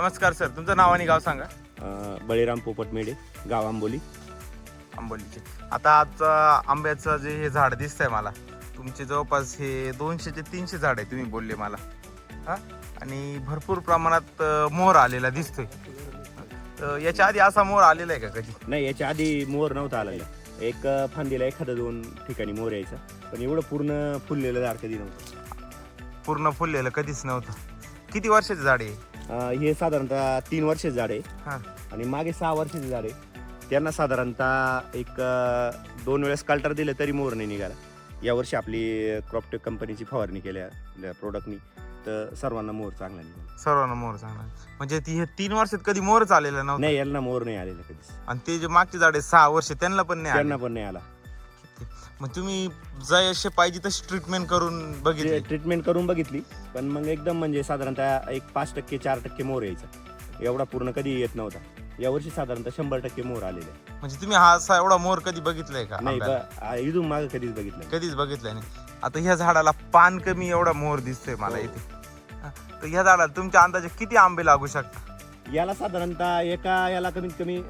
नमस्कार सर, तुमचं नाव आणि गाव सांगा. बळीराम पोपट मेढे, गाव आंबोली. आंबोलीचे. आता आज आंब्याचं जे हे झाड दिसतंय मला, तुमचे जवळपास हे 200 ते 300 झाड आहे तुम्ही बोलले मला. हा, आणि भरपूर प्रमाणात मोहर आलेला दिसतोय. याच्या आधी असा मोहर आलेला आहे का कधी? नाही, याच्या आधी मोर नव्हता आलेला. एक फांदीला एखादा 2 ठिकाणी मोर यायचा, पण एवढं पूर्ण फुललेलं झाड कधी नव्हतं. पूर्ण फुललेलं कधीच नव्हतं. किती वर्षाचं झाड आहे? हे साधारणतः 3 वर्षाचं झाड आहे. हा, आणि मागे 6 वर्षाचं झाड आहे. त्यांना साधारणतः एक 2 वेळेस कल्टर दिलं तरी मोर नाही निघाला. यावर्षी आपली क्रॉपटेक कंपनीची फवारणी केल्या प्रोडक्टनी, तर सर्वांना मोर चांगला निघाला. सर्वांना मोहर चांगला. म्हणजे ती हे 3 वर्षात कधी मोहरच आलेला नव्हता? नाही, यांना मोर नाही आलेला कधीच. आणि ते जे मागचे झाड आहे 6 वर्ष त्यांना पण नाही त्यांना आले? पण नाही आला. मग तुम्ही जसे पाहिजे तशी ट्रीटमेंट करून बघितली? ट्रीटमेंट करून बघितली, पण मग एकदम म्हणजे साधारणतः एक 5% 4% मोर यायचा. एवढा पूर्ण कधी येत नव्हता. यावर्षी साधारणतः 100% मोर आलेले. म्हणजे तुम्ही हा असा एवढा मोहर कधी बघितलाय का? नाही, इथून मागे कधीच बघितलं. कधीच बघितलाय नाही. आता ह्या झाडाला पान कमी एवढा मोहर दिसतोय मला इथे. तर ह्या झाडाला तुमच्या अंदाजे किती आंबे लागू शकतात? याला साधारणतः याला कमीत कमी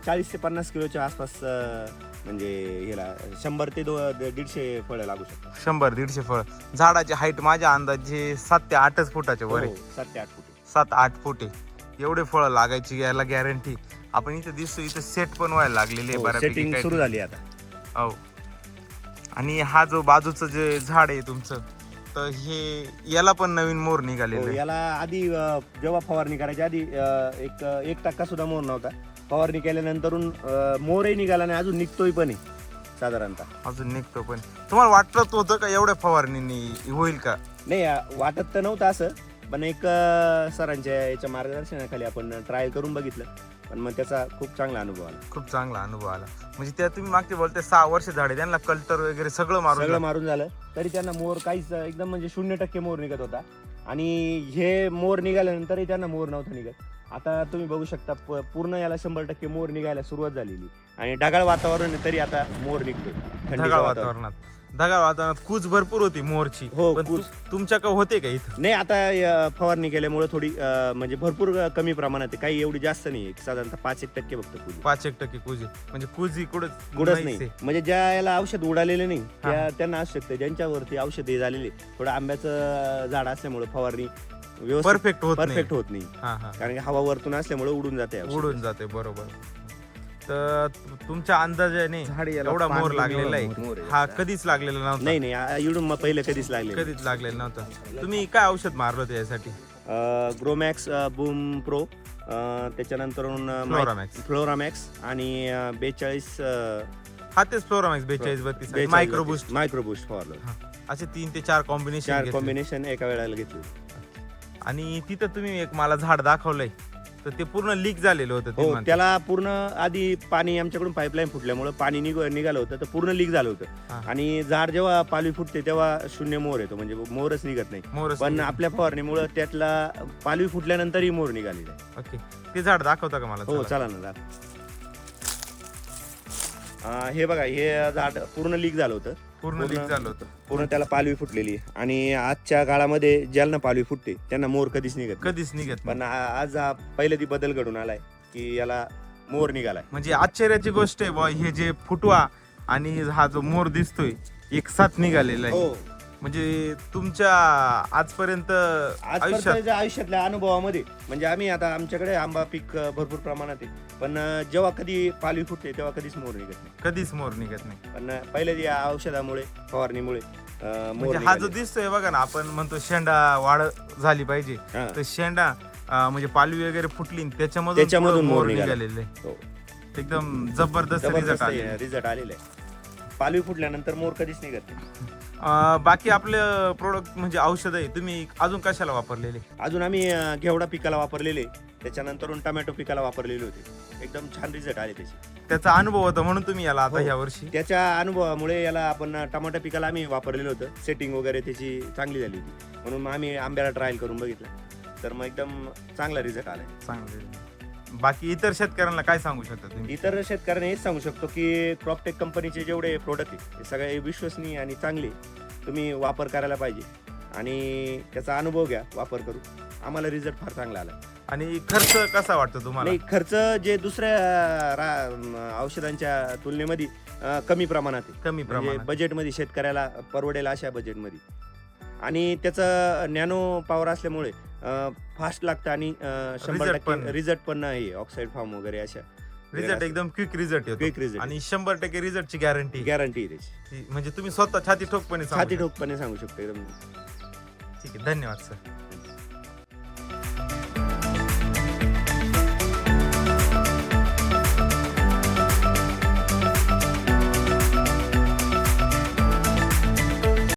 40 ते 50 किलोच्या आसपास, म्हणजे ह्याला 100 ते 150 फळं लागू शकतात. 100-150 फळ. झाडाची हाईट माझ्या अंदाजे 7 ते 8 फुटाच्या वर आहे. 7 ते 8 फूट. 7-8 फूट आहे. एवढे फळं लागायची याला गॅरंटी. आपण इथे दिसतो, इथे सेट पण व्हायला लागलेले आहे बऱ्यापैकी. सेटिंग सुरू झाली आता. हो. आणि हा जो बाजूचं जे झाड आहे तुमचं, तर हे याला पण नवीन मोर निघालेलं आहे. याला आधी जेव्हा फवारणी करायची आधी 1% सुद्धा मोर नव्हता. फवारणी केल्यानंतरून मोरही निघाला नाही, अजून निघतोय पण आहे साधारणतः. अजून निघतो पण. तुम्हाला वाटत होतं का एवढ्या फवारणीने होईल का? नाही, वाटत तर नव्हतं असं, पण एक सरांच्या याच्या मार्गदर्शनाखाली आपण ट्रायल करून बघितलं, पण मग त्याचा खूप चांगला अनुभव आला. खूप चांगला अनुभव आला. म्हणजे त्या तुम्ही मागते बोलते 6 वर्ष झाडे, त्यांना कल्टर वगैरे सगळं मारून झालं, तरी त्यांना मोर काहीच एकदम म्हणजे 0% मोर निघत होता. आणि हे मोर निघाल्यानंतरही त्यांना मोर नव्हता निघत. आता तुम्ही बघू शकता पूर्ण याला 100% मोर निघायला सुरुवात झालेली. आणि ढगाळ वातावरण आहे तरी आता मोर निघतोय. ढगाळ वातावरणात कूच भरपूर होती मोरची. हो, पण कूच. तुमच्या का होते का इथं? नाही, आता फवारणी केल्यामुळे थोडी म्हणजे भरपूर कमी प्रमाणात आहे. काही एवढी जास्त नाही, साधारणतः 5% फक्त कूज. 5% कूज आहे. म्हणजे कूज कुठंच कुठंच नाही. म्हणजे ज्या याला औषध उडालेले नाही त्यांना असू शकतं. ज्यांच्यावरती औषध हे झालेले, थोडं आंब्याचं झाड असल्यामुळे फवारणी परफेक्ट होत नाही. कारण की हवा वरतून असल्यामुळे उडून जाते. बरोबर. तर तुमच्या अंदाजाने एवढा मोर लागलेला आहे, हा कधीच लागलेला नव्हता? नाही, इडून पहिले कधीच लागलेला नव्हता. तुम्ही काय औषध मारलं होतं यासाठी? ग्रोमॅक्स, बूम प्रो, त्याच्यानंतर फ्लोरामॅक्स आणि 42. हा, तेच फ्लोरामॅक्स 42-32 मायक्रोबूस्ट फवारलं. असे 3 ते 4 कॉम्बिनेशन एका वेळेला घेतली. आणि तिथं तुम्ही एक मला झाड दाखवलंय, तर ते पूर्ण लीक झालेलं होतं. हो, त्याला पूर्ण आधी पाणी आमच्याकडून पाईपलाईन फुटल्यामुळे पाणी निघालं होतं, तर पूर्ण लीक झालं होतं. आणि झाड जेव्हा पालवी फुटते तेव्हा 0 मोर येतो, म्हणजे मोरच निघत नाही. पण आपल्या फवारणीमुळे त्यातला पालवी फुटल्यानंतरही मोर निघालेला आहे. ओके, ते झाड दाखवता का मला? हो, चला ना. हे बघा, हे झाड पूर्ण लीक झालं होतं. पूर्ण त्याला पालवी फुटलेली. आणि आजच्या काळामध्ये ज्यांना पालवी फुटते त्यांना मोर कधीच निघत. पण आज पहिला ती बदल घडून आलाय की याला मोर निघालाय. म्हणजे आश्चर्याची गोष्ट आहे बा, हे जे फुटवा आणि हा जो मोर दिसतोय एक साथ निघालेला आहे. हो, म्हणजे तुमच्या आयुष्यातल्या अनुभवामध्ये, म्हणजे आम्ही आता आमच्याकडे आंबा पीक भरपूर प्रमाणात आहे, पण जेव्हा कधी पालवी फुटते तेव्हा कधीच मोर निघत नाही. पण पहिले या औषधामुळे, फवारणीमुळे म्हणजे हा जो दिसतोय बघा ना, आपण म्हणतो शेंडा वाढ झाली पाहिजे, तर शेंडा म्हणजे पालवी वगैरे फुटली, त्याच्यामधून मोर निघालेले. एकदम जबरदस्त रिझल्ट आलेला आहे. पालवी फुटल्यानंतर मोर कधीच निघत नाही. बाकी आपलं प्रोडक्ट म्हणजे औषध आहे, तुम्ही अजून कशाला वापरलेले? अजून आम्ही घेवडा पिकाला वापरलेले, त्याच्यानंतर टोमॅटो पिकाला वापरलेले होते. एकदम छान रिझल्ट आले त्याचा अनुभव होता म्हणून तुम्ही याला आता ह्या वर्षी? त्याच्या अनुभवामुळे याला आपण टोमॅटो पिकाला आम्ही वापरलेलं होतं. सेटिंग वगैरे त्याची चांगली झाली होती, म्हणून आम्ही आंब्याला ट्रायल करून बघितलं, तर मग एकदम चांगला रिझल्ट आलाय. बाकी इतर शेतकऱ्यांना काय सांगू शकता तुम्ही? इतर शेतकऱ्यांना हेच सांगू शकतो की क्रॉपटेक कंपनीचे जेवढे प्रोडक्ट आहे ते सगळे विश्वसनीय आणि चांगले, तुम्ही वापर करायला पाहिजे आणि त्याचा अनुभव घ्या वापर करून. आम्हाला रिझल्ट फार चांगला आला. आणि खर्च कसा वाटतो तुम्हाला? नाही, खर्च जे दुसऱ्या औषधांच्या तुलनेमध्ये कमी प्रमाणात आहे. कमी म्हणजे प्रमाणात. बजेटमध्ये शेतकऱ्याला परवडेल अशा बजेटमध्ये. आणि त्याचं नॅनो पॉवर असल्यामुळे फास्ट लागतं आणि Result 100% पण. रिझल्ट पण आहे. ऑक्साईड फॉर्म वगैरे अशा रिझल्ट एकदम क्विक रिझल्ट येतो. क्विक रिझल्ट आणि 100% रिझल्टची गॅरंटी. गॅरंटी आहे त्याची. म्हणजे तुम्ही स्वतः छाती ठोकपणे सांगू छाती शकता. ठोकपणे सांगू शकतो एकदम. ठीक आहे, धन्यवाद सर.